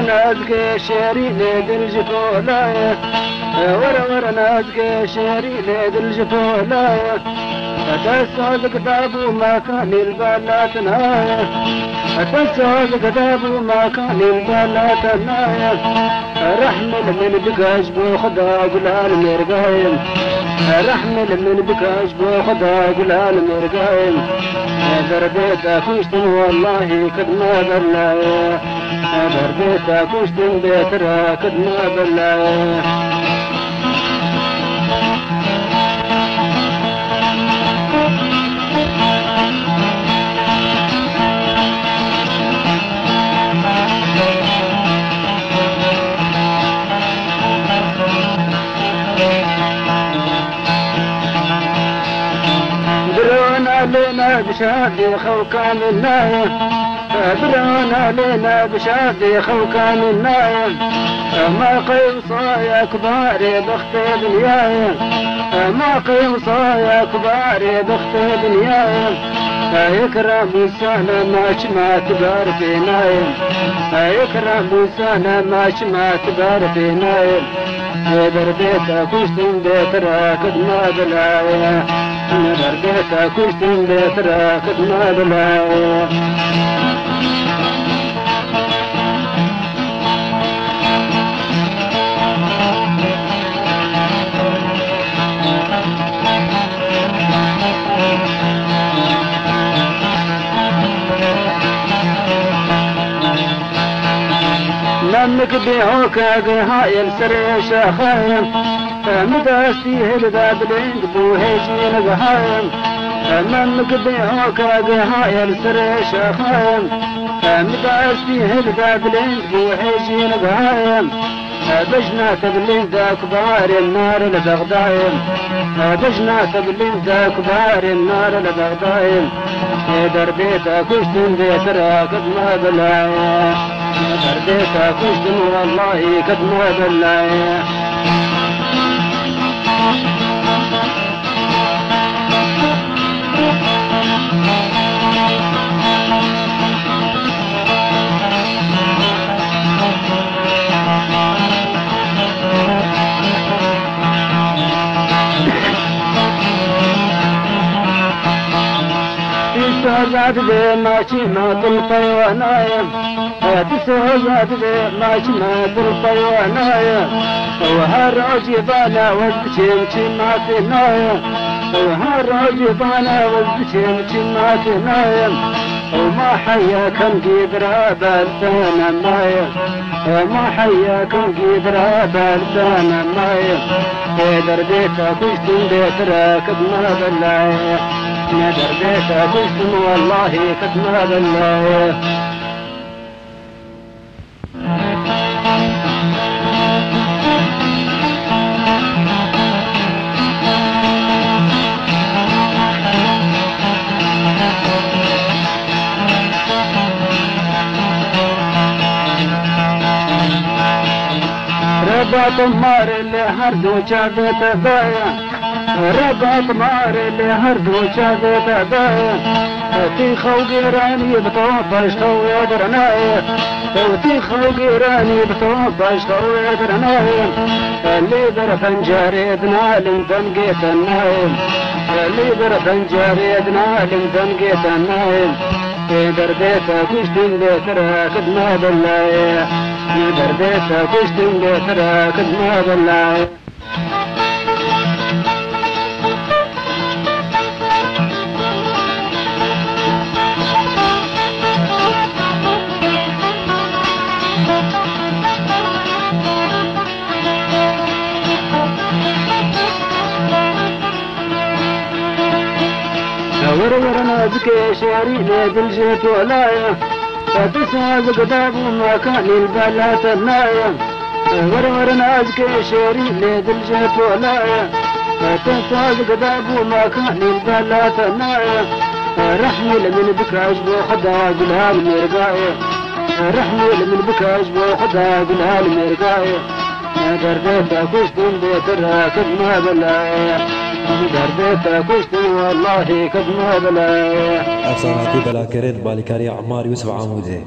نازك شاري ليد الجفولاية ورا نازك شاري ليد الجفولاية أتسعد كتاب ما كان البلات ناية أتسعد كتاب ما كان البلات ناية رحمل من بكاش بخدا قلال مرقايم رحمل من بكاش بخدا قلال مرقايم دربيتك وشتن والله قد ما بلايا دربيتك وشتن بيترا قد ما بلايا علينا بشادي خوكا من نايا درون علينا بشادي خوكا من نايا ما قيصايا كباري بختي دنيايا ما قيصايا كباري بختي دنيايا يكرم السنة ما تبار في نايا يكرم السنة ما تبار في نايا دربيتك وشتن بيت راكد ما بلايا دربيتك وشتن بيت راكد ما بلايا نمك بيهوك هاي السر شاخايم مداستي هلدا بلينك بوهيجين قهايم نمك بيهوك هاي السر شاخايم مداستي هلدا بلينك بوهيجين قهايم بجنا تبلين ذا كبار النار لبغدايم بجنا تبلين ذا كبار النار لبغدايم دربيتك وشتن بيت راكد ما بلايا دربيتك وشتن والله قد ما بلايا تسوزات ذي ماشي ما تلقي ونايا تسوزات ذي ماشي ما تلقي ونايا وهالرجي بانا وزبشي ما تنايا وهالرجي بانا وزبشي ما تنايا وما حياكم قدرا بالسانا مايا وما حياكم قدرا بالسانا مايا دربيتك وشتن بيت راكد ما بلايا دربيتك وشتن والله قد ما بلايا رباط مار اللي هردو شافت بايا رباط مار اللي هردو شافت بايا في خوقي راني بطوبش خوي درنايا في خوقي راني بطوبش خوي درنايا اللي برفن جاريدنا لندن قيت النايم اللي برفن جاريدنا لندن قيت النايم دربيتك وشتن بيت راكد ما بلايا دربيتك وشتن بيت راكد ما بلايا ورور نازك شاري ليد الجيت ولايا تسعد قداب ما كان البلات النايا ورور نازك شاري ليد الجيت ولايا تسعد قداب ما كان البلات النايا رحمل من بكاش بوخدا قلها المرقايا رحمل من بكاش بوخدا قلها المرقايا دربيتك وشتن بيت راكد ما بلايا دربيتك وشتن والله قد ما بلايا افساناتي بلا كريت بالكاري عمار يوسف عمودي